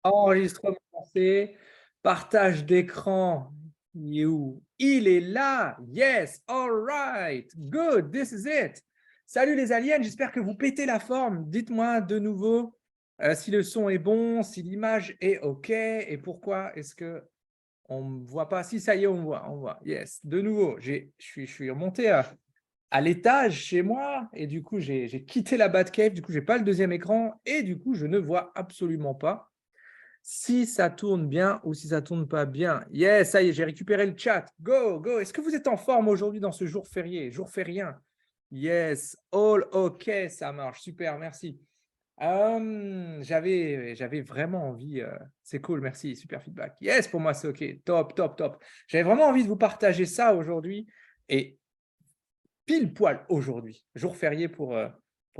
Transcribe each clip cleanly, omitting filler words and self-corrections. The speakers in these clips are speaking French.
Enregistrement lancé. Partage d'écran. You. Il est là. Yes. All right. Good. This is it. Salut les aliens. J'espère que vous pétez la forme. Dites-moi de nouveau si le son est bon, si l'image est OK et pourquoi est-ce que on ne me voit pas. Si, ça y est, on voit. On voit. Yes. De nouveau, je suis remonté à l'étage chez moi et du coup, j'ai quitté la Batcave. Du coup, je n'ai pas le deuxième écran et du coup, je ne vois absolument pas si ça tourne bien ou si ça ne tourne pas bien. Yes, ça y est, j'ai récupéré le chat. Go, go. Est-ce que vous êtes en forme aujourd'hui dans ce jour férié, jour férien? Yes, all OK, ça marche. Super, merci. J'avais vraiment envie. C'est cool, merci, super feedback. Yes, pour moi, c'est OK. Top, top, top. J'avais vraiment envie de vous partager ça aujourd'hui et pile poil aujourd'hui, jour férié pour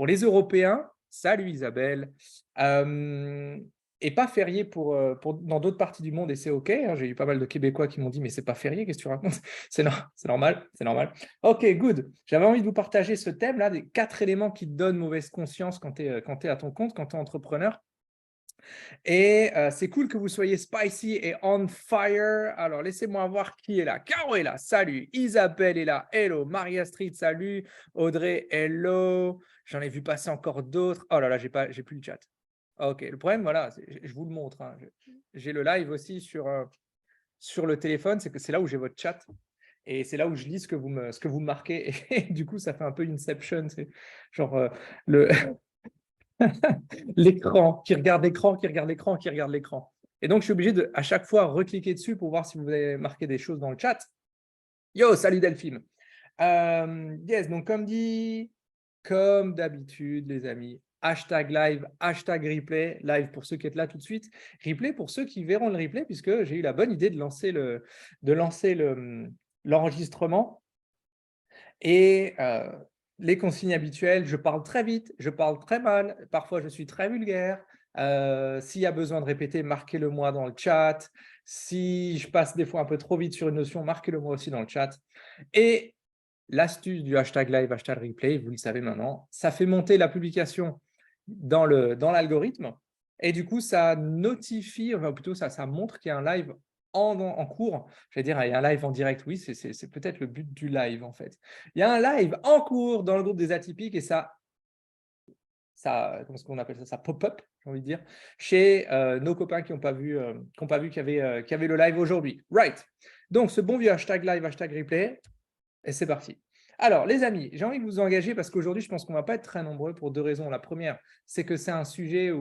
les Européens. Salut Isabelle. Euh, et pas férié dans d'autres parties du monde et c'est OK, hein. J'ai eu pas mal de Québécois qui m'ont dit mais c'est pas férié, qu'est-ce que tu racontes? C'est normal, c'est normal. OK, good. J'avais envie de vous partager ce thème-là, des 4 éléments qui te donnent mauvaise conscience quand tu es à ton compte, quand tu es entrepreneur. Et c'est cool que vous soyez spicy et on fire. Alors, laissez-moi voir qui est là. Caro est là, salut. Isabelle est là, hello. Maria Street, salut. Audrey, hello. J'en ai vu passer encore d'autres. Oh là là, j'ai plus le chat. Ok, le problème, voilà, je vous le montre, hein. J'ai le live aussi sur le téléphone, c'est que c'est là où j'ai votre chat. Et c'est là où je lis ce que vous marquez. Et du coup, ça fait un peu Inception. C'est genre le, l'écran, qui regarde l'écran, qui regarde l'écran, qui regarde l'écran. Et donc, je suis obligé de, à chaque fois, recliquer dessus pour voir si vous avez marqué des choses dans le chat. Yo, salut Delphine. Yes, donc comme dit, comme d'habitude, les amis, hashtag live, hashtag replay, live pour ceux qui êtes là tout de suite, replay pour ceux qui verront le replay, puisque j'ai eu la bonne idée l'enregistrement. Et les consignes habituelles, je parle très vite, je parle très mal, parfois je suis très vulgaire. S'il y a besoin de répéter, marquez-le moi dans le chat. Si je passe des fois un peu trop vite sur une notion, marquez-le moi aussi dans le chat. Et l'astuce du hashtag live, hashtag replay, vous le savez maintenant, ça fait monter la publication dans l'algorithme. Et du coup, ça notifie, enfin plutôt ça montre qu'il y a un live en cours. Je vais dire, il y a un live en direct, oui, c'est peut-être le but du live en fait. Il y a un live en cours dans le groupe des atypiques et comment est-ce qu'on appelle ça, ça pop-up, j'ai envie de dire, chez nos copains qui n'ont pas vu, qu'il y avait le live aujourd'hui. Right. Donc, ce bon vieux hashtag live, hashtag replay, et c'est parti. Alors, les amis, j'ai envie de vous engager parce qu'aujourd'hui, je pense qu'on ne va pas être très nombreux pour 2 raisons. La première, c'est que c'est un sujet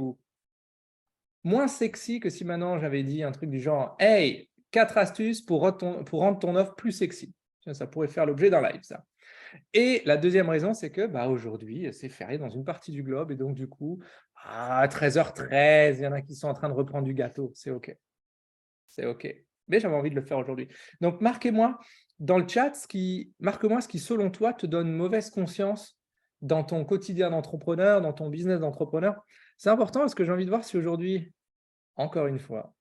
moins sexy que si maintenant j'avais dit un truc du genre « Hey, 4 astuces pour rendre ton offre plus sexy ». Ça pourrait faire l'objet d'un live, ça. Et la deuxième raison, c'est que aujourd'hui, c'est férié dans une partie du globe et donc du coup, à 13h13, il y en a qui sont en train de reprendre du gâteau. C'est OK. C'est OK. Mais j'avais envie de le faire aujourd'hui. Donc, marquez-moi dans le chat marque-moi ce qui, selon toi, te donne mauvaise conscience dans ton quotidien d'entrepreneur, dans ton business d'entrepreneur. C'est important parce que j'ai envie de voir si aujourd'hui, encore une fois,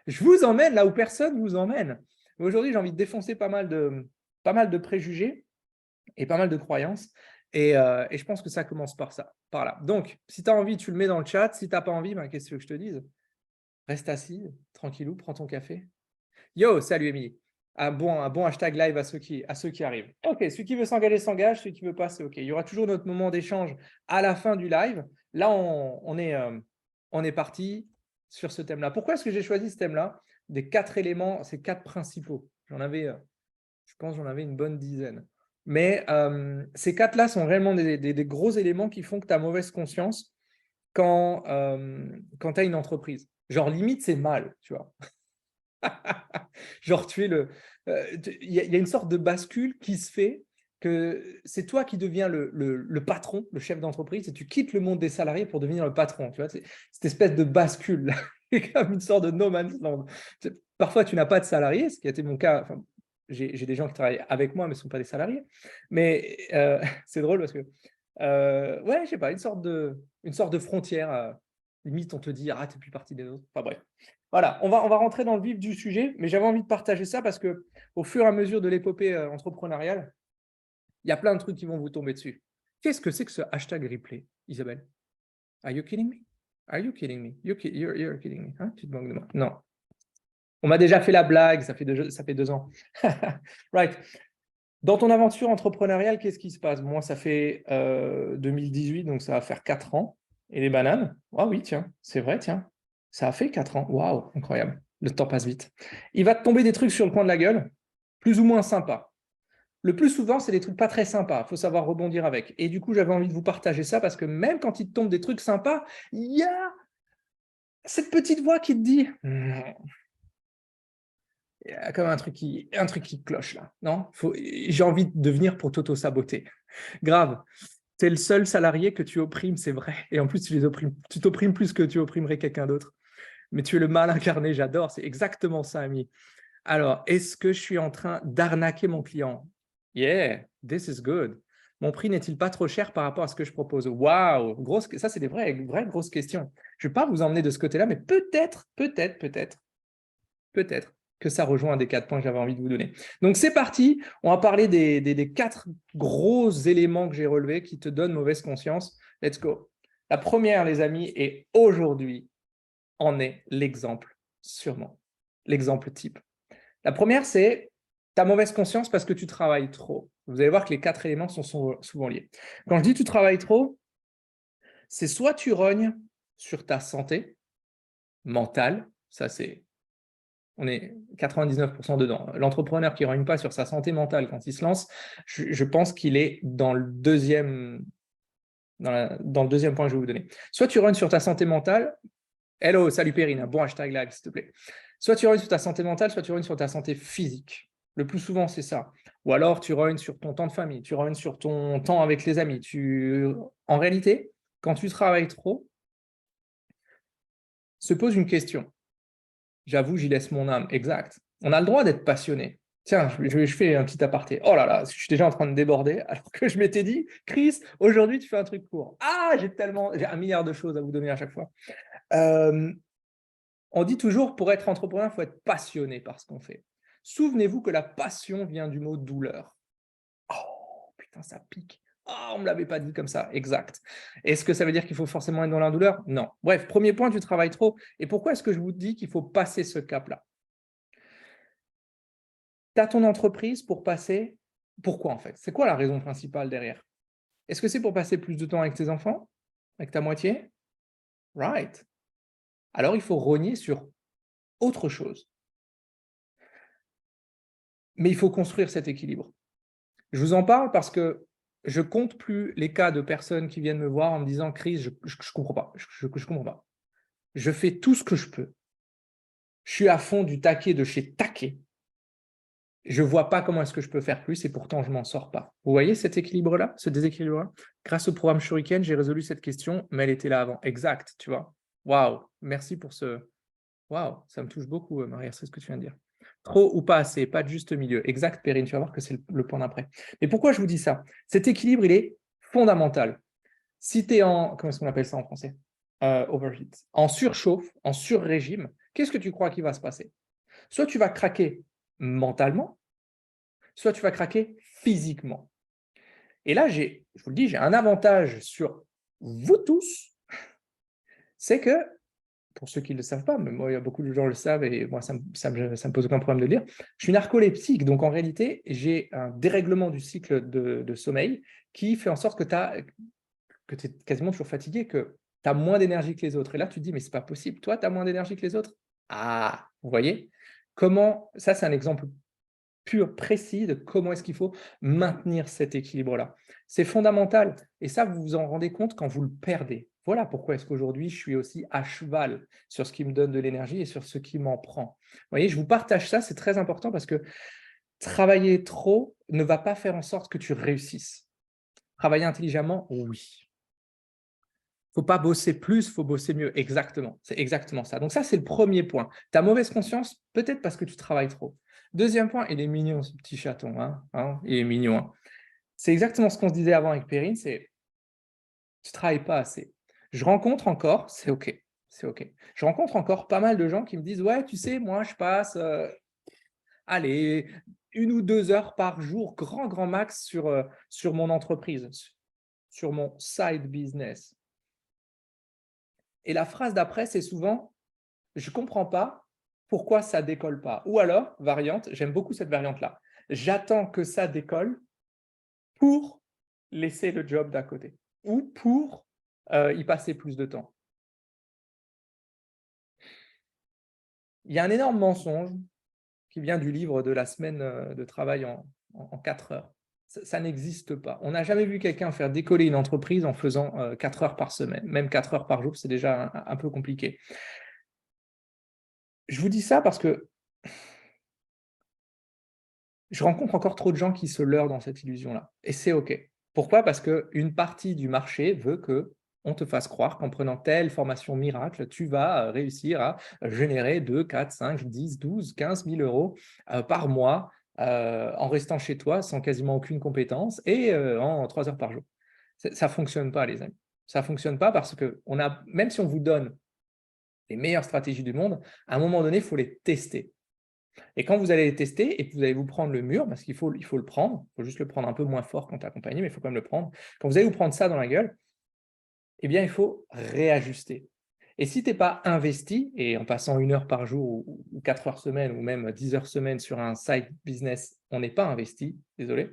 je vous emmène là où personne ne vous emmène. Aujourd'hui, j'ai envie de défoncer pas mal de préjugés et pas mal de croyances. Et je pense que ça commence par là. Donc, si tu as envie, tu le mets dans le chat. Si tu n'as pas envie, qu'est-ce que je te dise? Reste assis, tranquillou, prends ton café. Yo, salut Émilie. Un bon hashtag live à ceux qui arrivent. OK, celui qui veut s'engager s'engage, celui qui veut pas, c'est OK. Il y aura toujours notre moment d'échange à la fin du live. Là, on est parti sur ce thème-là. Pourquoi est-ce que j'ai choisi ce thème-là? Des 4 éléments, ces 4 principaux. Je pense j'en avais une bonne dizaine. Mais ces 4-là sont réellement des gros éléments qui font que tu as mauvaise conscience quand tu as une entreprise. Genre, limite, c'est mal, tu vois. Genre, il y a une sorte de bascule qui se fait, que c'est toi qui deviens le patron, le chef d'entreprise, et tu quittes le monde des salariés pour devenir le patron. Tu vois, c'est cette espèce de bascule là, comme une sorte de no man's land. Parfois, tu n'as pas de salariés, ce qui a été mon cas. Enfin, j'ai des gens qui travaillent avec moi, mais ce ne sont pas des salariés. Mais c'est drôle parce que, ouais, je sais pas, une sorte de frontière. Limite, on te dit, ah, tu n'es plus partie des autres. Enfin bref. Voilà, on va rentrer dans le vif du sujet, mais j'avais envie de partager ça parce que au fur et à mesure de l'épopée entrepreneuriale, il y a plein de trucs qui vont vous tomber dessus. Qu'est-ce que c'est que ce hashtag replay, Isabelle? Are you kidding me? Are you kidding me? You're kidding me. Hein? Tu te moques de moi? Non. On m'a déjà fait la blague, ça fait 2 ans. Right. Dans ton aventure entrepreneuriale, qu'est-ce qui se passe? Moi, ça fait 2018, donc ça va faire 4 ans. Et les bananes? Ah oui, tiens, c'est vrai, tiens. Ça a fait 4 ans. Waouh, incroyable. Le temps passe vite. Il va te tomber des trucs sur le coin de la gueule, plus ou moins sympas. Le plus souvent, c'est des trucs pas très sympas. Il faut savoir rebondir avec. Et du coup, j'avais envie de vous partager ça parce que même quand il te tombe des trucs sympas, il y a cette petite voix qui te dit il y a comme un truc qui cloche là. Non, j'ai envie de venir pour t'auto-saboter. Grave. Tu es le seul salarié que tu opprimes, c'est vrai. Et en plus, tu t'opprimes plus que tu opprimerais quelqu'un d'autre. Mais tu es le mal incarné, j'adore. C'est exactement ça, ami. Alors, est-ce que je suis en train d'arnaquer mon client? Yeah, this is good. Mon prix n'est-il pas trop cher par rapport à ce que je propose? Waouh, ça c'est des vraies grosses questions. Je ne vais pas vous emmener de ce côté-là, mais peut-être que ça rejoint un des 4 points que j'avais envie de vous donner. Donc c'est parti, on va parler des 4 gros éléments que j'ai relevés qui te donnent mauvaise conscience. Let's go. La première, les amis, et aujourd'hui en est l'exemple, sûrement, l'exemple type. La première, c'est ta mauvaise conscience parce que tu travailles trop. Vous allez voir que les 4 éléments sont souvent liés. Quand je dis tu travailles trop, c'est soit tu rognes sur ta santé mentale, ça c'est, on est 99% dedans. L'entrepreneur qui ne rogne pas sur sa santé mentale quand il se lance, je pense qu'il est dans le deuxième point que je vais vous donner. Soit tu rognes sur ta santé mentale, hello, salut Perrine, un bon hashtag live s'il te plaît. Soit tu rognes sur ta santé mentale, soit tu rognes sur ta santé physique. Le plus souvent, c'est ça. Ou alors, tu rognes sur ton temps de famille, tu rognes sur ton temps avec les amis. En réalité, quand tu travailles trop, se pose une question. J'avoue, j'y laisse mon âme. Exact. On a le droit d'être passionné. Tiens, je fais un petit aparté. Oh là là, je suis déjà en train de déborder, alors que je m'étais dit, Chris, aujourd'hui, tu fais un truc court. Ah, j'ai 1 milliard de choses à vous donner à chaque fois. On dit toujours, pour être entrepreneur, il faut être passionné par ce qu'on fait. Souvenez-vous que la passion vient du mot douleur. Oh, putain, ça pique. Oh, on ne me l'avait pas dit comme ça. Exact. Est-ce que ça veut dire qu'il faut forcément être dans la douleur? Non. Bref, premier point, tu travailles trop. Et pourquoi est-ce que je vous dis qu'il faut passer ce cap-là? Tu as ton entreprise pour passer. Pourquoi en fait? C'est quoi la raison principale derrière? Est-ce que c'est pour passer plus de temps avec tes enfants? Avec ta moitié? Right. Alors il faut rogner sur autre chose. Mais il faut construire cet équilibre. Je vous en parle parce que je compte plus les cas de personnes qui viennent me voir en me disant « Chris, je comprends pas, je comprends pas. Je fais tout ce que je peux. Je suis à fond du taquet de chez Taquet. Je ne vois pas comment est-ce que je peux faire plus et pourtant je ne m'en sors pas. » Vous voyez cet équilibre-là, ce déséquilibre-là? Grâce au programme Shuriken, j'ai résolu cette question, mais elle était là avant. Exact, tu vois. Waouh, merci pour ce… Waouh, ça me touche beaucoup, Maria, c'est ce que tu viens de dire. Trop ou pas assez, pas de juste milieu. Exact, Perrine, tu vas voir que c'est le point d'après. Mais pourquoi je vous dis ça? Cet équilibre, il est fondamental. Si tu es en… Comment est-ce qu'on appelle ça en français? Overheat. En surchauffe, en surrégime, qu'est-ce que tu crois qui va se passer? Soit tu vas craquer mentalement, soit tu vas craquer physiquement. Et là, je vous le dis, j'ai un avantage sur vous tous, c'est que pour ceux qui ne le savent pas, mais moi, il y a beaucoup de gens le savent et moi, ça me pose aucun problème de le dire. Je suis narcoleptique, donc en réalité, j'ai un dérèglement du cycle de sommeil qui fait en sorte que tu es quasiment toujours fatigué, que tu as moins d'énergie que les autres. Et là, tu te dis, mais c'est pas possible, toi, tu as moins d'énergie que les autres? Ah, vous voyez? Ça, c'est un exemple pur, précis de comment est-ce qu'il faut maintenir cet équilibre-là. C'est fondamental. Et ça, vous vous en rendez compte quand vous le perdez. Voilà pourquoi est-ce qu'aujourd'hui, je suis aussi à cheval sur ce qui me donne de l'énergie et sur ce qui m'en prend. Vous voyez, je vous partage ça, c'est très important parce que travailler trop ne va pas faire en sorte que tu réussisses. Travailler intelligemment, oui. Il ne faut pas bosser plus, il faut bosser mieux. Exactement, c'est exactement ça. Donc ça, c'est le premier point. Ta mauvaise conscience, peut-être parce que tu travailles trop. Deuxième point, il est mignon ce petit chaton. Il est mignon. Hein. C'est exactement ce qu'on se disait avant avec Perrine, c'est tu ne travailles pas assez. Je rencontre encore, c'est OK, c'est OK. Je rencontre encore pas mal de gens qui me disent « Ouais, tu sais, moi, je passe, allez, 1 ou 2 heures par jour, grand max sur mon entreprise, sur mon side business. » Et la phrase d'après, c'est souvent « je ne comprends pas pourquoi ça ne décolle pas ». Ou alors, variante, j'aime beaucoup cette variante-là, « j'attends que ça décolle pour laisser le job d'à côté ou pour y passer plus de temps ». Il y a un énorme mensonge qui vient du livre de la semaine de travail en 4 heures. Ça n'existe pas. On n'a jamais vu quelqu'un faire décoller une entreprise en faisant 4 heures par semaine. Même 4 heures par jour, c'est déjà un peu compliqué. Je vous dis ça parce que je rencontre encore trop de gens qui se leurrent dans cette illusion-là. Et c'est OK. Pourquoi? Parce qu'une partie du marché veut qu'on te fasse croire qu'en prenant telle formation miracle, tu vas réussir à générer 2, 4, 5, 10, 12, 15 000 euros par mois en restant chez toi sans quasiment aucune compétence et en 3 heures par jour. Ça ne fonctionne pas, les amis. Ça ne fonctionne pas parce que même si on vous donne les meilleures stratégies du monde, à un moment donné, il faut les tester. Et quand vous allez les tester et que vous allez vous prendre le mur, parce qu'il faut le prendre, il faut juste le prendre un peu moins fort quand tu es accompagné, mais il faut quand même le prendre. Quand vous allez vous prendre ça dans la gueule, eh bien, il faut réajuster. Et si tu n'es pas investi, et en passant 1 heure par jour ou 4 heures semaine ou même 10 heures semaine sur un side business, on n'est pas investi, désolé.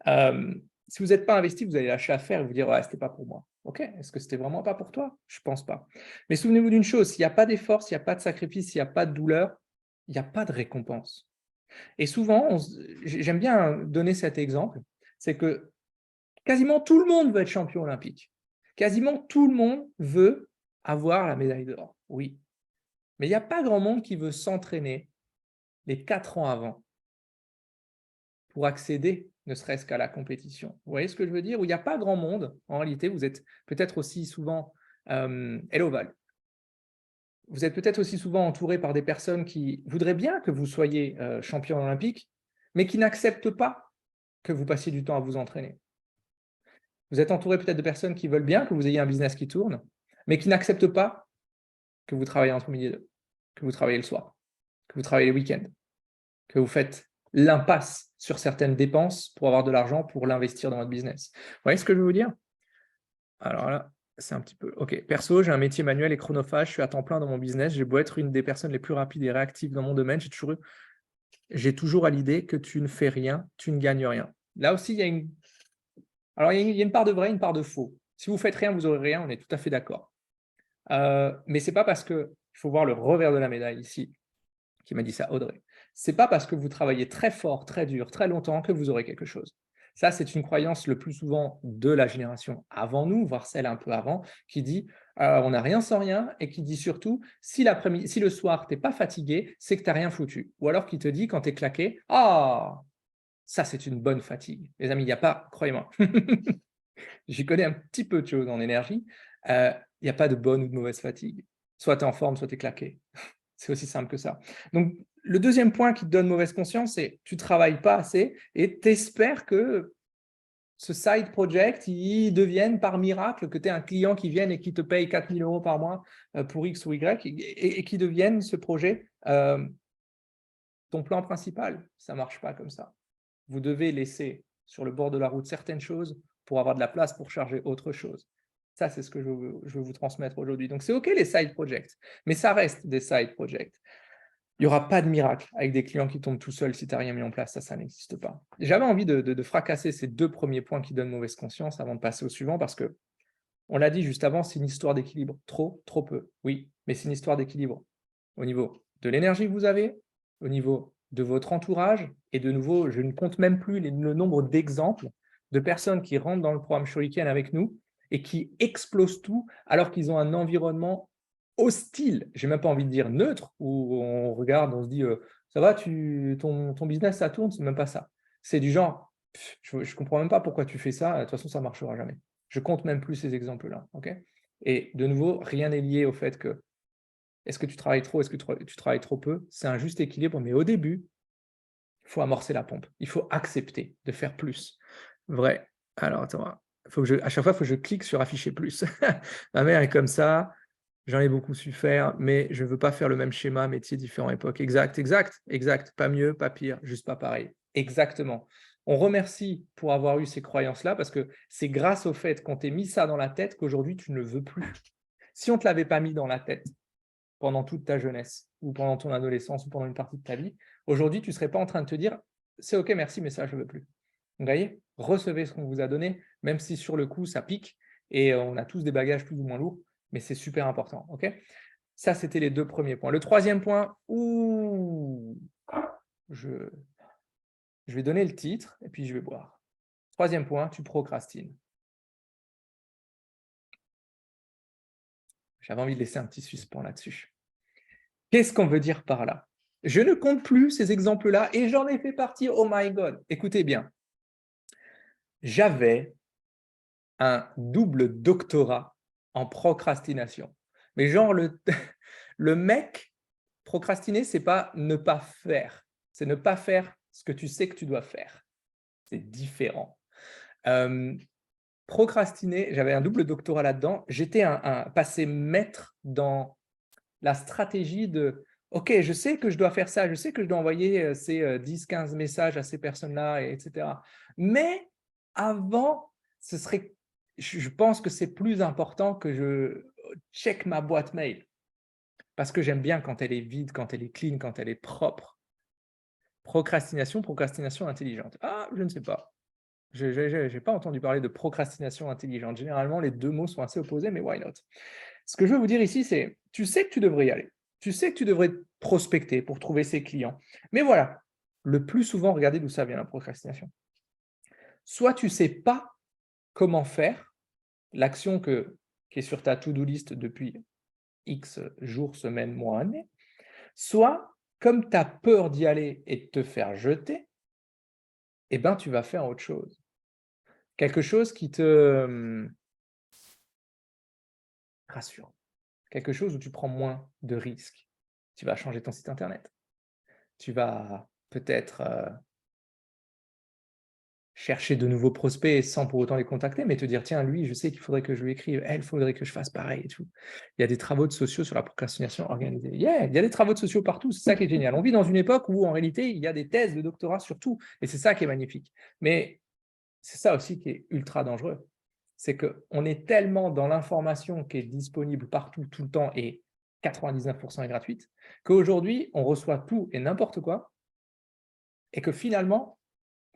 Si vous n'êtes pas investi, vous allez lâcher affaire et vous dire « ouais, ce n'était pas pour moi ». Ok, est-ce que c'était vraiment pas pour toi? Je ne pense pas. Mais souvenez-vous d'une chose, s'il n'y a pas d'effort, s'il n'y a pas de sacrifice, s'il n'y a pas de douleur, il n'y a pas de récompense. Et souvent, j'aime bien donner cet exemple, c'est que quasiment tout le monde veut être champion olympique. Quasiment tout le monde veut avoir la médaille d'or, oui. Mais il n'y a pas grand monde qui veut s'entraîner les 4 ans avant pour accéder ne serait-ce qu'à la compétition. Vous voyez ce que je veux dire? Où il n'y a pas grand monde, en réalité, vous êtes peut-être aussi souvent hello Val. Vous êtes peut-être aussi souvent entouré par des personnes qui voudraient bien que vous soyez champion olympique, mais qui n'acceptent pas que vous passiez du temps à vous entraîner. Vous êtes entouré peut-être de personnes qui veulent bien que vous ayez un business qui tourne, mais qui n'acceptent pas que vous travaillez entre midi et 2, que vous travaillez le soir, que vous travaillez les week-ends, que vous faites l'impasse sur certaines dépenses pour avoir de l'argent pour l'investir dans votre business. Vous voyez ce que je veux vous dire? Alors là, c'est un petit peu… OK. Perso, j'ai un métier manuel et chronophage, je suis à temps plein dans mon business, j'ai beau être une des personnes les plus rapides et réactives dans mon domaine, j'ai toujours à l'idée que tu ne fais rien, tu ne gagnes rien. Là aussi, il y a une part de vrai, une part de faux. Si vous ne faites rien, vous n'aurez rien, on est tout à fait d'accord. Mais ce n'est pas parce que… Il faut voir le revers de la médaille ici, qui m'a dit ça, Audrey. Ce n'est pas parce que vous travaillez très fort, très dur, très longtemps que vous aurez quelque chose. Ça, c'est une croyance le plus souvent de la génération avant nous, voire celle un peu avant, qui dit on n'a rien sans rien, et qui dit surtout si le soir, tu n'es pas fatigué, c'est que tu n'as rien foutu. Ou alors qui te dit quand tu es claqué, ça, c'est une bonne fatigue. Les amis, il n'y a pas, croyez-moi, j'y connais un petit peu de choses en énergie, il n'y a pas de bonne ou de mauvaise fatigue. Soit tu es en forme, soit tu es claqué. C'est aussi simple que ça. Donc, le deuxième point qui te donne mauvaise conscience, c'est tu ne travailles pas assez et tu espères que ce side project, il devienne par miracle, que tu aies un client qui vienne et qui te paye 4 000 euros par mois pour X ou Y et qui devienne ce projet ton plan principal. Ça ne marche pas comme ça. Vous devez laisser sur le bord de la route certaines choses pour avoir de la place pour charger autre chose. Ça, c'est ce que je veux vous transmettre aujourd'hui. Donc, c'est OK les side projects, mais ça reste des side projects. Il n'y aura pas de miracle avec des clients qui tombent tout seuls si tu n'as rien mis en place. Ça n'existe pas. J'avais envie de fracasser ces 2 premiers points qui donnent mauvaise conscience avant de passer au suivant parce que, on l'a dit juste avant, c'est une histoire d'équilibre. Trop, trop peu. Oui, mais c'est une histoire d'équilibre au niveau de l'énergie que vous avez, au niveau de votre entourage. Et de nouveau, je ne compte même plus le nombre d'exemples de personnes qui rentrent dans le programme Shuriken avec nous et qui explosent tout alors qu'ils ont un environnement hostile, j'ai même pas envie de dire neutre, où on regarde, on se dit ça va, ton business ça tourne, c'est même pas ça. C'est du genre, je comprends même pas pourquoi tu fais ça, de toute façon ça marchera jamais. Je compte même plus ces exemples-là. Ok. Et de nouveau, rien n'est lié au fait que est-ce que tu travailles trop, est-ce que tu travailles trop peu, c'est un juste équilibre, mais au début, il faut amorcer la pompe, il faut accepter de faire plus. Vrai. Alors attends, à chaque fois, il faut que je clique sur afficher plus. Ma mère est comme ça. J'en ai beaucoup su faire, mais je ne veux pas faire le même schéma, métier, différents époques. Exact. Pas mieux, pas pire, juste pas pareil. Exactement. On remercie pour avoir eu ces croyances-là parce que c'est grâce au fait qu'on t'ait mis ça dans la tête qu'aujourd'hui, tu ne le veux plus. Si on ne te l'avait pas mis dans la tête pendant toute ta jeunesse ou pendant ton adolescence ou pendant une partie de ta vie, aujourd'hui, tu ne serais pas en train de te dire « c'est OK, merci, mais ça, je ne veux plus ». Vous voyez, recevez ce qu'on vous a donné, même si sur le coup, ça pique et on a tous des bagages plus ou moins lourds, mais c'est super important. OK ? Ça, c'était les 2 premiers points. Le 3e point, je vais donner le titre et puis je vais boire. 3e point, tu procrastines. J'avais envie de laisser un petit suspens là-dessus. Qu'est-ce qu'on veut dire par là? Je ne compte plus ces exemples-là et j'en ai fait partie. Oh my God! Écoutez bien. J'avais un double doctorat en procrastination. Mais genre, le mec, procrastiner, c'est pas ne pas faire. C'est ne pas faire ce que tu sais que tu dois faire. C'est différent. Procrastiner, j'avais un double doctorat là-dedans. J'étais passé maître dans la stratégie de « Ok, je sais que je dois faire ça, je sais que je dois envoyer ces 10-15 messages à ces personnes-là, etc. » Mais avant, je pense que c'est plus important que je check ma boîte mail parce que j'aime bien quand elle est vide, quand elle est clean, quand elle est propre. Procrastination intelligente. Ah, je ne sais pas. Je n'ai pas entendu parler de procrastination intelligente. Généralement, les 2 mots sont assez opposés, mais why not? Ce que je veux vous dire ici, c'est tu sais que tu devrais y aller. Tu sais que tu devrais prospecter pour trouver ses clients. Mais voilà, le plus souvent, regardez d'où ça vient la procrastination. Soit tu ne sais pas comment faire l'action qui est sur ta to-do list depuis X jours, semaines, mois, années, soit comme tu as peur d'y aller et de te faire jeter, eh ben, tu vas faire autre chose. Quelque chose qui te rassure. Quelque chose où tu prends moins de risques. Tu vas changer ton site internet. Tu vas peut-être chercher de nouveaux prospects sans pour autant les contacter, mais te dire, tiens, lui, je sais qu'il faudrait que je lui écrive, elle, il faudrait que je fasse pareil et tout. Il y a des travaux de sociaux sur la procrastination organisée. Yeah, il y a des travaux de sociaux partout, c'est ça qui est génial. On vit dans une époque où, en réalité, il y a des thèses de doctorat sur tout, et c'est ça qui est magnifique. Mais c'est ça aussi qui est ultra dangereux. C'est qu'on est tellement dans l'information qui est disponible partout, tout le temps, et 99% est gratuite, qu'aujourd'hui, on reçoit tout et n'importe quoi, et que finalement,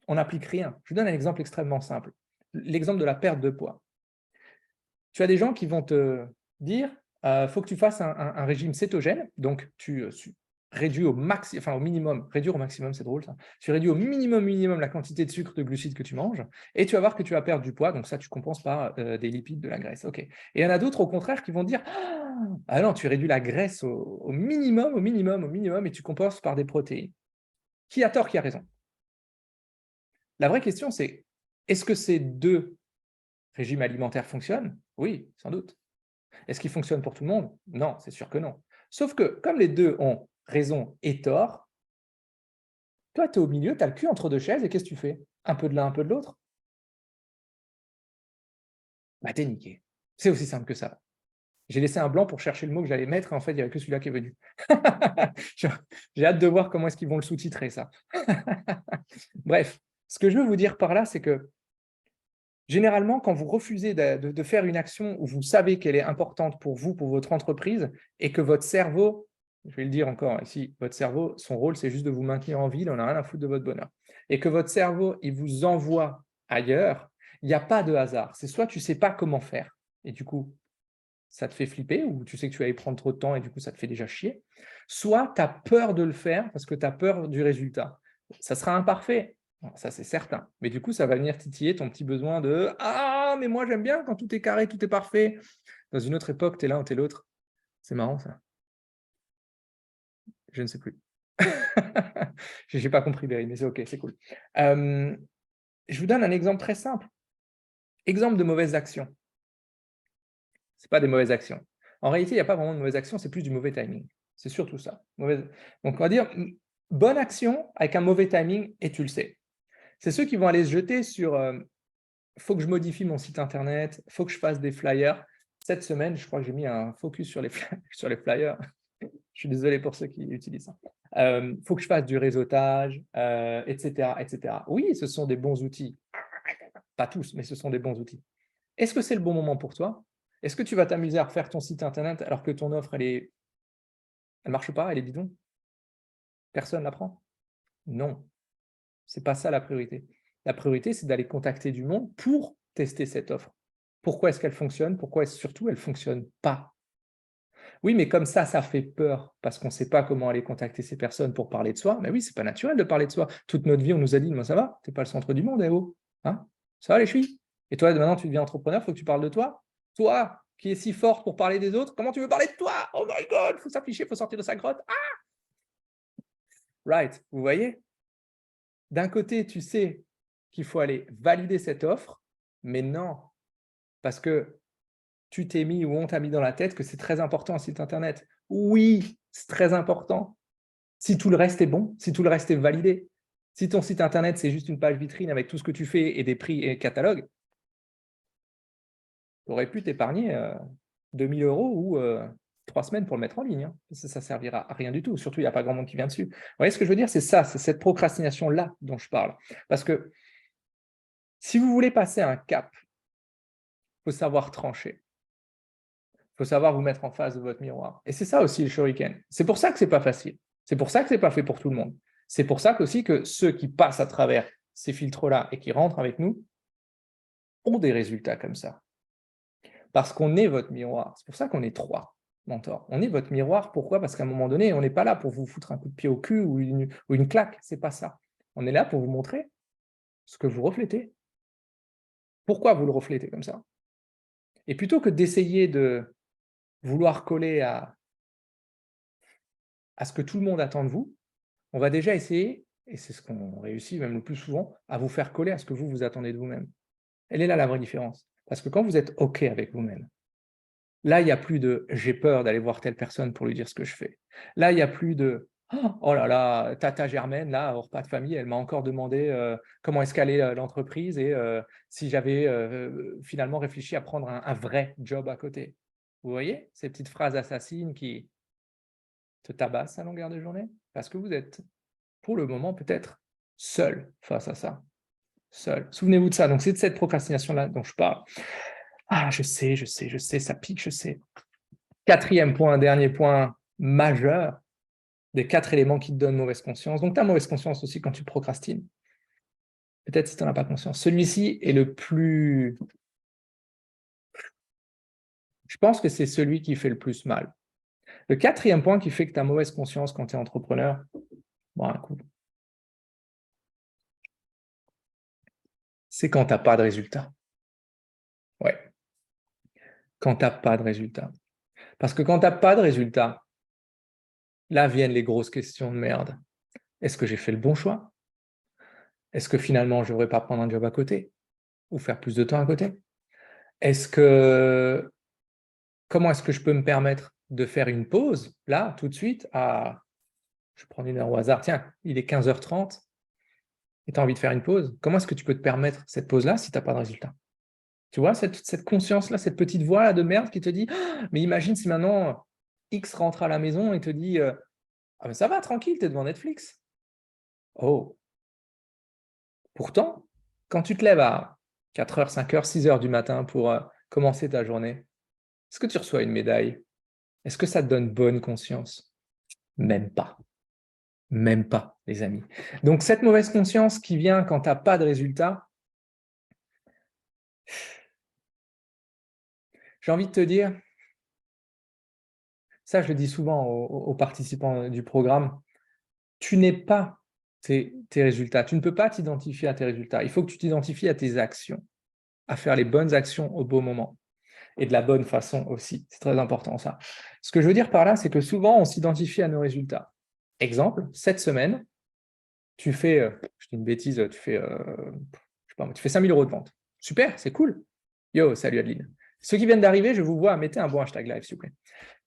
on n'applique rien. Je vous donne un exemple extrêmement simple. L'exemple de la perte de poids. Tu as des gens qui vont te dire, faut que tu fasses un régime cétogène, donc tu réduis au minimum, réduire au maximum, c'est drôle ça, tu réduis au minimum la quantité de sucre, de glucides que tu manges, et tu vas voir que tu vas perdre du poids, donc ça tu compenses par des lipides, de la graisse. Ok. Et il y en a d'autres au contraire qui vont dire, ah non, tu réduis la graisse au minimum, et tu compenses par des protéines. Qui a tort, qui a raison? La vraie question, c'est est-ce que ces 2 régimes alimentaires fonctionnent? Oui, sans doute. Est-ce qu'ils fonctionnent pour tout le monde? Non, c'est sûr que non. Sauf que comme les 2 ont raison et tort, toi, tu es au milieu, tu as le cul entre 2 chaises et qu'est-ce que tu fais? Un peu de l'un, un peu de l'autre? Bah, t'es niqué. C'est aussi simple que ça. J'ai laissé un blanc pour chercher le mot que j'allais mettre et en fait, il n'y avait que celui-là qui est venu. J'ai hâte de voir comment est-ce qu'ils vont le sous-titrer, ça. Bref, ce que je veux vous dire par là, c'est que généralement, quand vous refusez de faire une action où vous savez qu'elle est importante pour vous, pour votre entreprise, et que votre cerveau, je vais le dire encore ici, votre cerveau, son rôle, c'est juste de vous maintenir en vie, il n'en a rien à foutre de votre bonheur, et que votre cerveau, il vous envoie ailleurs, il n'y a pas de hasard. C'est soit tu ne sais pas comment faire, et du coup, ça te fait flipper, ou tu sais que tu vas y prendre trop de temps, et du coup, ça te fait déjà chier, soit tu as peur de le faire parce que tu as peur du résultat. Ça sera imparfait, ça, c'est certain. Mais du coup, ça va venir titiller ton petit besoin de « Ah, mais moi, j'aime bien quand tout est carré, tout est parfait. » Dans une autre époque, tu es l'un ou tu es l'autre. C'est marrant, ça. Je ne sais plus. Je n'ai pas compris, Berry, mais c'est OK, c'est cool. Je vous donne un exemple très simple. Exemple de mauvaise action. Ce n'est pas des mauvaises actions. En réalité, il n'y a pas vraiment de mauvaise action, c'est plus du mauvais timing. C'est surtout ça. Donc, on va dire bonne action avec un mauvais timing, et tu le sais. C'est ceux qui vont aller se jeter sur faut que je modifie mon site internet, faut que je fasse des flyers. Cette semaine, je crois que j'ai mis un focus sur les flyers. Je suis désolé pour ceux qui utilisent ça. faut que je fasse du réseautage, etc., etc. Oui, ce sont des bons outils. Pas tous, mais ce sont des bons outils. Est-ce que c'est le bon moment pour toi? Est-ce que tu vas t'amuser à refaire ton site internet alors que ton offre, elle marche pas, elle est bidon? Personne ne la prend? Non, c'est pas ça la priorité. La priorité, c'est d'aller contacter du monde pour tester cette offre. Pourquoi est-ce qu'elle fonctionne? Pourquoi est-ce surtout elle fonctionne pas? Oui, mais comme ça fait peur parce qu'on ne sait pas comment aller contacter ces personnes pour parler de soi. Mais oui, c'est pas naturel de parler de soi. Toute notre vie, on nous a dit: «Moi, ça va, tu es pas le centre du monde, eh oh! Hein? Ça va les chevilles?» Et toi, maintenant, tu deviens entrepreneur, il faut que tu parles de toi? Toi, qui es si forte pour parler des autres, comment tu veux parler de toi? Oh my God, il faut s'afficher, il faut sortir de sa grotte. Ah! Right, vous voyez? D'un côté, tu sais qu'il faut aller valider cette offre, mais non, parce que tu t'es mis ou on t'a mis dans la tête que c'est très important un site internet. Oui, c'est très important. Si tout le reste est bon, si tout le reste est validé. Si ton site internet, c'est juste une page vitrine avec tout ce que tu fais et des prix et catalogues, tu aurais pu t'épargner 2 000 € ou 3 semaines pour le mettre en ligne, hein. Ça ne servira à rien du tout. Surtout, il n'y a pas grand monde qui vient dessus. Vous voyez ce que je veux dire? C'est ça, c'est cette procrastination-là dont je parle. Parce que si vous voulez passer un cap, il faut savoir trancher. Il faut savoir vous mettre en face de votre miroir. Et c'est ça aussi le shuriken. C'est pour ça que ce n'est pas facile. C'est pour ça que ce n'est pas fait pour tout le monde. C'est pour ça aussi que ceux qui passent à travers ces filtres-là et qui rentrent avec nous ont des résultats comme ça. Parce qu'on est votre miroir. C'est pour ça qu'on est 3 mentors. On est votre miroir. Pourquoi? Parce qu'à un moment donné, on n'est pas là pour vous foutre un coup de pied au cul ou une claque. Ce n'est pas ça. On est là pour vous montrer ce que vous reflétez. Pourquoi vous le reflétez comme ça? Et plutôt que d'essayer de vouloir coller à ce que tout le monde attend de vous, on va déjà essayer, et c'est ce qu'on réussit même le plus souvent, à vous faire coller à ce que vous, vous attendez de vous-même. Elle est là la vraie différence. Parce que quand vous êtes OK avec vous-même, là, il n'y a plus de j'ai peur d'aller voir telle personne pour lui dire ce que je fais. Là, il n'y a plus de oh là là, tata Germaine, là, au repas de famille, elle m'a encore demandé comment escaler l'entreprise et si j'avais finalement réfléchi à prendre un vrai job à côté. Vous voyez ces petites phrases assassines qui te tabassent à longueur de journée? Parce que vous êtes, pour le moment, peut-être seul face à ça. Seul. Souvenez-vous de ça. Donc, c'est de cette procrastination-là dont je parle. Ah, je sais, ça pique, je sais. 4e point, dernier point majeur des 4 éléments qui te donnent mauvaise conscience. Donc, tu as mauvaise conscience aussi quand tu procrastines. Peut-être si tu n'en as pas conscience. Celui-ci est le plus... Je pense que c'est celui qui fait le plus mal. Le 4e point qui fait que tu as mauvaise conscience quand tu es entrepreneur, bon, un coup, c'est quand tu n'as pas de résultat. Ouais. Quand tu n'as pas de résultat. Parce que quand tu n'as pas de résultat, là viennent les grosses questions de merde. Est-ce que j'ai fait le bon choix? Est-ce que finalement, je ne devrais pas prendre un job à côté? Ou faire plus de temps à côté? Comment est-ce que je peux me permettre de faire une pause, là, tout de suite, je prends une heure au hasard, tiens, il est 15h30, et tu as envie de faire une pause. Comment est-ce que tu peux te permettre cette pause-là si tu n'as pas de résultat? Tu vois, cette conscience-là, cette petite voix de merde qui te dit « Mais imagine si maintenant X rentre à la maison et te dit ah ben ça va, tranquille, tu es devant Netflix. » Oh, pourtant, quand tu te lèves à 4h, 5h, 6h du matin pour commencer ta journée, est-ce que tu reçois une médaille? Est-ce que ça te donne bonne conscience? Même pas. Même pas, les amis. Donc, cette mauvaise conscience qui vient quand tu n'as pas de résultat, j'ai envie de te dire, ça je le dis souvent aux participants du programme, tu n'es pas tes résultats. Tu ne peux pas t'identifier à tes résultats. Il faut que tu t'identifies à tes actions, à faire les bonnes actions au bon moment et de la bonne façon aussi. C'est très important ça. Ce que je veux dire par là, c'est que souvent, on s'identifie à nos résultats. Exemple, cette semaine, tu fais, je dis une bêtise, tu fais, je sais pas, tu fais 5 000 € de vente. Super, c'est cool. Yo, salut Adeline. Ceux qui viennent d'arriver, je vous vois, mettez un bon hashtag live, s'il vous plaît.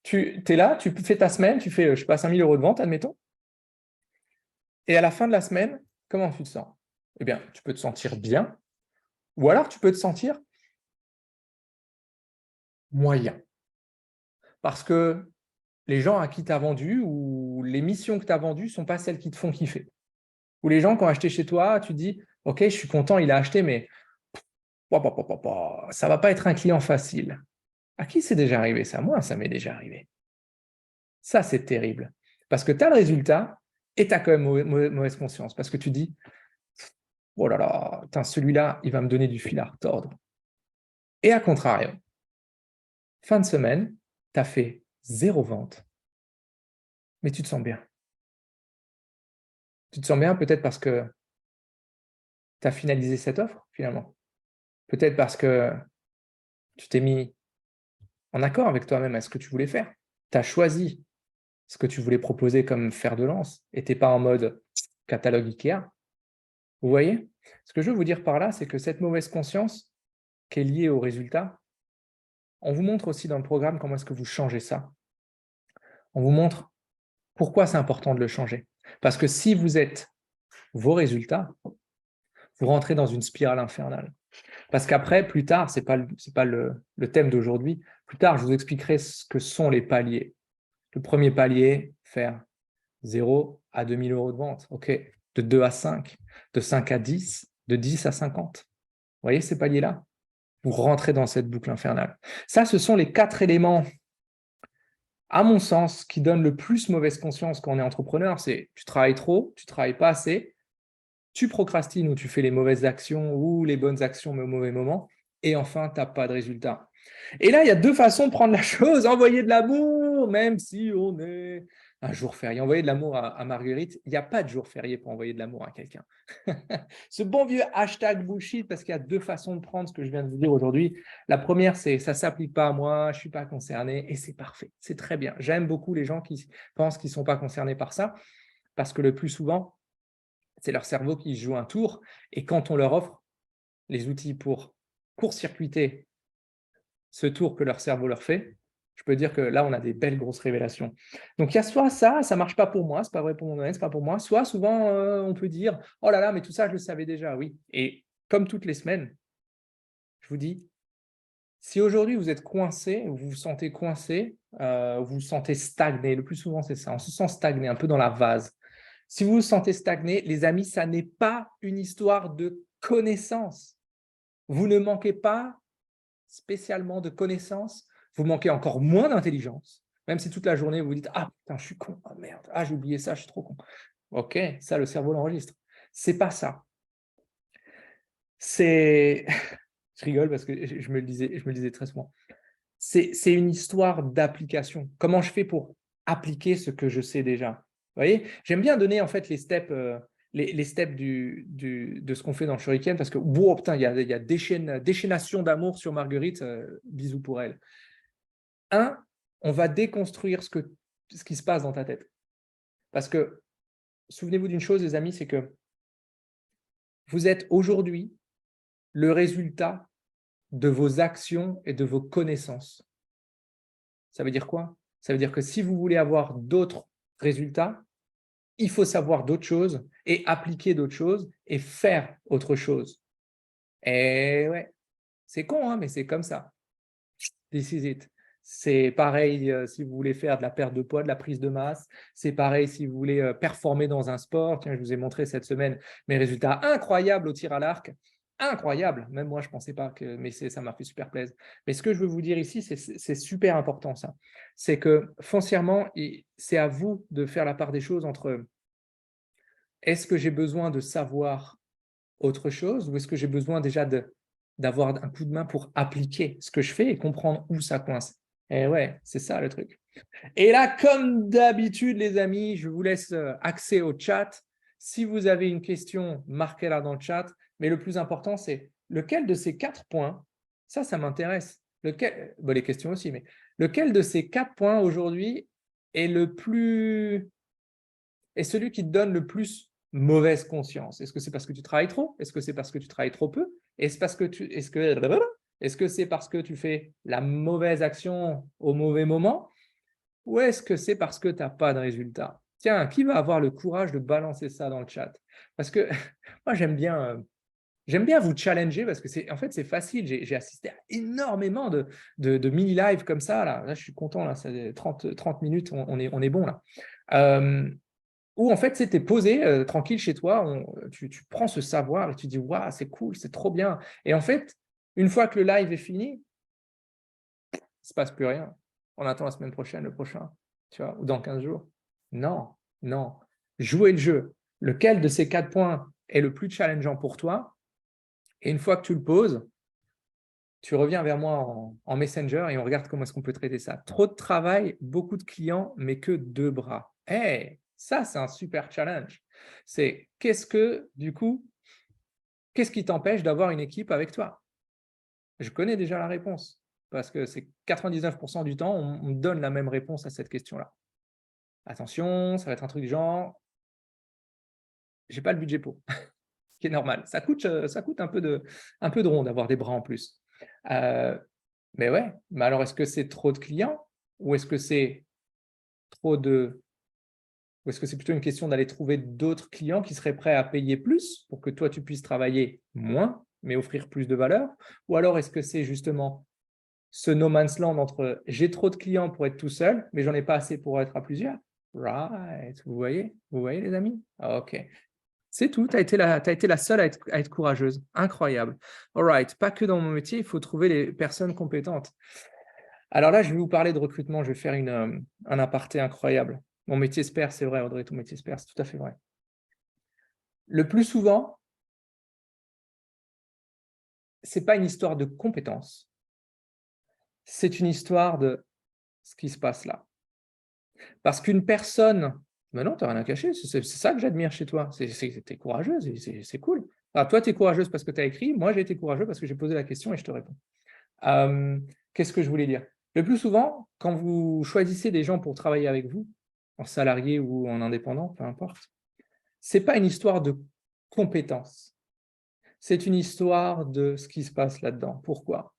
Tu es là, tu fais ta semaine, tu fais, je sais pas, 5 000 € de vente, admettons. Et à la fin de la semaine, comment tu te sens? Eh bien, tu peux te sentir bien, ou alors tu peux te sentir moyen. Parce que les gens à qui tu as vendu ou les missions que tu as vendues ne sont pas celles qui te font kiffer. Ou les gens qui ont acheté chez toi, tu dis, OK, je suis content, il a acheté, mais ça ne va pas être un client facile. À qui c'est déjà arrivé ça? Moi, ça m'est déjà arrivé. Ça, c'est terrible. Parce que tu as le résultat et tu as quand même mauvaise conscience. Parce que tu dis, oh là là, celui-là, il va me donner du fil à retordre. Et à contrario, fin de semaine, tu as fait 0 vente, mais tu te sens bien. Tu te sens bien peut-être parce que tu as finalisé cette offre, finalement. Peut-être parce que tu t'es mis en accord avec toi-même à ce que tu voulais faire. Tu as choisi ce que tu voulais proposer comme fer de lance et tu n'es pas en mode catalogue Ikea. Vous voyez? Ce que je veux vous dire par là, c'est que cette mauvaise conscience qui est liée au résultat, on vous montre aussi dans le programme comment est-ce que vous changez ça. On vous montre pourquoi c'est important de le changer. Parce que si vous êtes vos résultats, vous rentrez dans une spirale infernale. Parce qu'après, plus tard, ce n'est pas le thème d'aujourd'hui, plus tard, je vous expliquerai ce que sont les paliers. Le premier palier, faire 0 à 2 000 euros de vente. OK. De 2 à 5, de 5 à 10, de 10 à 50. Vous voyez ces paliers-là? Vous rentrez dans cette boucle infernale. Ça, ce sont les 4 éléments, à mon sens, qui donnent le plus mauvaise conscience quand on est entrepreneur. C'est tu travailles trop, tu ne travailles pas assez, tu procrastines ou tu fais les mauvaises actions ou les bonnes actions mais au mauvais moment. Et enfin, tu n'as pas de résultat. Et là, il y a 2 façons de prendre la chose. Envoyer de l'amour, même si on est un jour férié. Envoyer de l'amour à Marguerite, il n'y a pas de jour férié pour envoyer de l'amour à quelqu'un. Ce bon vieux hashtag bullshit, parce qu'il y a 2 façons de prendre ce que je viens de vous dire aujourd'hui. La première, c'est ça ne s'applique pas à moi, je ne suis pas concerné, et c'est parfait, c'est très bien. J'aime beaucoup les gens qui pensent qu'ils ne sont pas concernés par ça, parce que le plus souvent, c'est leur cerveau qui joue un tour, et quand on leur offre les outils pour court-circuiter ce tour que leur cerveau leur fait, je peux dire que là, on a des belles grosses révélations. Donc, il y a soit ça ne marche pas pour moi, ce n'est pas vrai pour mon domaine, ce n'est pas pour moi, soit souvent, on peut dire, oh là là, mais tout ça, je le savais déjà, oui. Et comme toutes les semaines, je vous dis, si aujourd'hui vous êtes coincé, vous vous sentez coincé, vous vous sentez stagné, le plus souvent c'est ça, on se sent stagné, un peu dans la vase. Si vous vous sentez stagné, les amis, ça n'est pas une histoire de connaissance. Vous ne manquez pas spécialement de connaissances, vous manquez encore moins d'intelligence, même si toute la journée vous dites « Ah putain, je suis con, ah merde, ah j'ai oublié ça, je suis trop con. » Ok, ça le cerveau l'enregistre. C'est pas ça. C'est… je rigole parce que je me le disais très souvent. C'est une histoire d'application. Comment je fais pour appliquer ce que je sais déjà? Vous voyez, j'aime bien donner en fait les steps, les steps de ce qu'on fait dans le Shuriken parce que wow, putain, il y a déchaînation d'amour sur Marguerite. Bisous pour elle. On va déconstruire ce qui se passe dans ta tête. Parce que souvenez-vous d'une chose, les amis, c'est que vous êtes aujourd'hui le résultat de vos actions et de vos connaissances. Ça veut dire quoi? Ça veut dire que si vous voulez avoir d'autres résultats, il faut savoir d'autres choses et appliquer d'autres choses et faire autre chose. Et ouais, c'est con, hein, mais c'est comme ça. This is it. C'est pareil si vous voulez faire de la perte de poids, de la prise de masse. C'est pareil si vous voulez performer dans un sport. Tiens, je vous ai montré cette semaine mes résultats incroyables au tir à l'arc. Incroyable. Même moi, je ne pensais pas que… Mais ça m'a fait super plaisir. Mais ce que je veux vous dire ici, c'est super important ça. C'est que foncièrement, c'est à vous de faire la part des choses entre est-ce que j'ai besoin de savoir autre chose ou est-ce que j'ai besoin déjà d'avoir un coup de main pour appliquer ce que je fais et comprendre où ça coince. Et ouais, c'est ça le truc. Et là, comme d'habitude, les amis, je vous laisse accès au chat. Si vous avez une question, marquez-la dans le chat. Mais le plus important, c'est lequel de ces 4 points, ça m'intéresse. Bon, les questions aussi, mais lequel de ces 4 points aujourd'hui est celui qui te donne le plus mauvaise conscience? Est-ce que c'est parce que tu travailles trop? Est-ce que c'est parce que tu travailles trop peu? Est-ce que c'est parce que tu fais la mauvaise action au mauvais moment? Ou est-ce que c'est parce que tu n'as pas de résultat? Tiens, qui va avoir le courage de balancer ça dans le chat? Parce que moi, j'aime bien vous challenger parce que en fait, c'est facile. J'ai assisté à énormément de mini-lives comme ça. Là, je suis content. Là, ça fait 30 minutes, on est bon là. Où en fait, tu es posé tranquille chez toi, tu prends ce savoir et tu dis « Waouh, c'est cool, c'est trop bien ». Et en fait, une fois que le live est fini, il ne se passe plus rien. On attend la semaine prochaine, le prochain, tu vois, ou dans 15 jours. Non, non. Jouez le jeu. Lequel de ces 4 points est le plus challengeant pour toi? Et une fois que tu le poses, tu reviens vers moi en Messenger et on regarde comment est-ce qu'on peut traiter ça. Trop de travail, beaucoup de clients, mais que 2 bras. Hey, ça, c'est un super challenge. C'est qu'est-ce qui t'empêche d'avoir une équipe avec toi? Je connais déjà la réponse parce que c'est 99% du temps, on me donne la même réponse à cette question-là. Attention, ça va être un truc du genre, j'ai pas le budget pour, ce qui est normal. Ça coûte un peu de rond d'avoir des bras en plus. Mais ouais, mais alors est-ce que c'est trop de clients ou est-ce que c'est trop de ou est-ce que c'est plutôt une question d'aller trouver d'autres clients qui seraient prêts à payer plus pour que toi tu puisses travailler moins mais offrir plus de valeur? Ou alors est-ce que c'est justement ce no man's land entre j'ai trop de clients pour être tout seul, mais j'en ai pas assez pour être à plusieurs? Right, vous voyez les amis? OK. C'est tout, tu as été la seule à être courageuse. Incroyable. All right, pas que dans mon métier, il faut trouver les personnes compétentes. Alors là, je vais vous parler de recrutement, je vais faire un aparté incroyable. Mon métier se perd, c'est vrai, Audrey, ton métier se perd, c'est tout à fait vrai. Le plus souvent, ce n'est pas une histoire de compétences, c'est une histoire de ce qui se passe là. Parce qu'une personne, mais non, tu n'as rien à cacher, c'est ça que j'admire chez toi, tu es courageuse, et c'est cool. Alors toi, tu es courageuse parce que tu as écrit, moi j'ai été courageux parce que j'ai posé la question et je te réponds. Qu'est-ce que je voulais dire? Le plus souvent, quand vous choisissez des gens pour travailler avec vous, en salarié ou en indépendant, peu importe, ce n'est pas une histoire de compétences, c'est une histoire de ce qui se passe là-dedans. Pourquoi?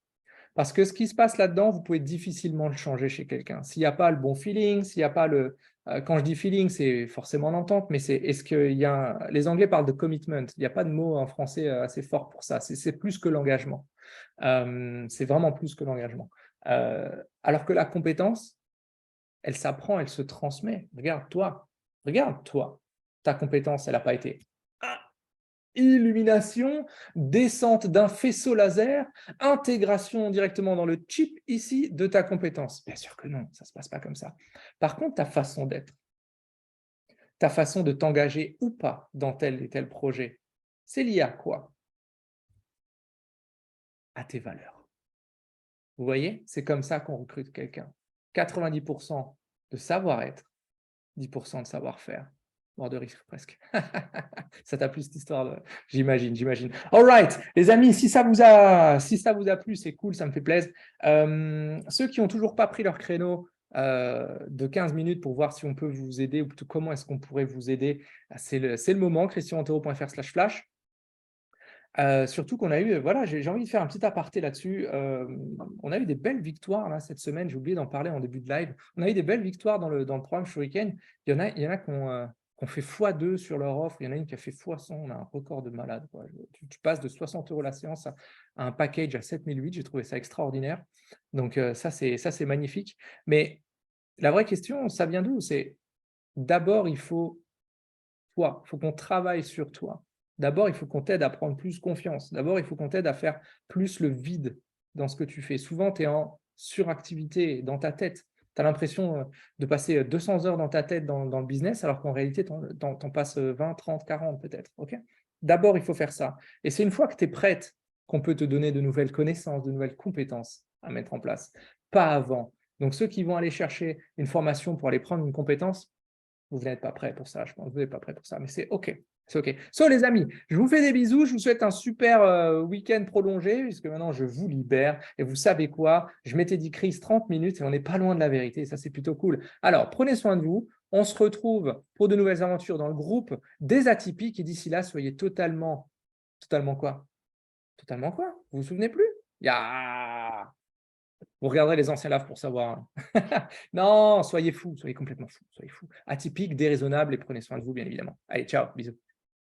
Parce que ce qui se passe là-dedans, vous pouvez difficilement le changer chez quelqu'un. S'il n'y a pas le bon feeling, s'il n'y a pas le… quand je dis feeling, c'est forcément l'entente, mais est-ce qu'il y a… Les Anglais parlent de commitment. Il n'y a pas de mot en français assez fort pour ça. C'est plus que l'engagement. C'est vraiment plus que l'engagement. Alors que la compétence, elle s'apprend, elle se transmet. Regarde-toi. Ta compétence, elle n'a pas été illumination, descente d'un faisceau laser, intégration directement dans le chip ici de ta compétence. Bien sûr que non, ça ne se passe pas comme ça. Par contre, ta façon d'être, ta façon de t'engager ou pas dans tel et tel projet, c'est lié à quoi? À tes valeurs. Vous voyez, c'est comme ça qu'on recrute quelqu'un. 90% de savoir-être, 10% de savoir-faire. Mort de risque presque. Ça t'a plu cette histoire, j'imagine. All right, les amis, si ça vous a plu, c'est cool, ça me fait plaisir. Ceux qui n'ont toujours pas pris leur créneau de 15 minutes pour voir si on peut vous aider, ou plutôt comment est-ce qu'on pourrait vous aider, c'est le moment, christianantero.fr/flash. Surtout qu'on a eu, voilà, j'ai envie de faire un petit aparté là-dessus. On a eu des belles victoires là, cette semaine, j'ai oublié d'en parler en début de live. On a eu des belles victoires dans le programme Shuriken. Il y en a qui ont fait x2 sur leur offre. Il y en a une qui a fait x100. On a un record de malade. Tu passes de 60 € la séance à un package à 7008. J'ai trouvé ça extraordinaire. Donc ça, c'est magnifique. Mais la vraie question, ça vient d'où? C'est d'abord, il faut qu'on travaille sur toi. D'abord, il faut qu'on t'aide à prendre plus confiance. D'abord, il faut qu'on t'aide à faire plus le vide dans ce que tu fais. Souvent, tu es en suractivité dans ta tête. Tu as l'impression de passer 200 heures dans ta tête dans le business, alors qu'en réalité, tu en passes 20, 30, 40 peut-être. D'abord, il faut faire ça. Et c'est une fois que tu es prête qu'on peut te donner de nouvelles connaissances, de nouvelles compétences à mettre en place. Pas avant. Donc, ceux qui vont aller chercher une formation pour aller prendre une compétence, vous n'êtes pas prêt pour ça, je pense. Vous n'êtes pas prêt pour ça, mais c'est OK. C'est OK. So, les amis, je vous fais des bisous. Je vous souhaite un super week-end prolongé, puisque maintenant, je vous libère. Et vous savez quoi? Je m'étais dit, Chris, 30 minutes, et on n'est pas loin de la vérité. Ça, c'est plutôt cool. Alors, prenez soin de vous. On se retrouve pour de nouvelles aventures dans le groupe des atypiques. Et d'ici là, soyez totalement quoi? Totalement quoi? Vous vous souvenez plus? Vous regarderez les anciens lives pour savoir. Non, soyez fous, soyez complètement fous, soyez fous. Atypique, déraisonnable et prenez soin de vous, bien évidemment. Allez, ciao, bisous.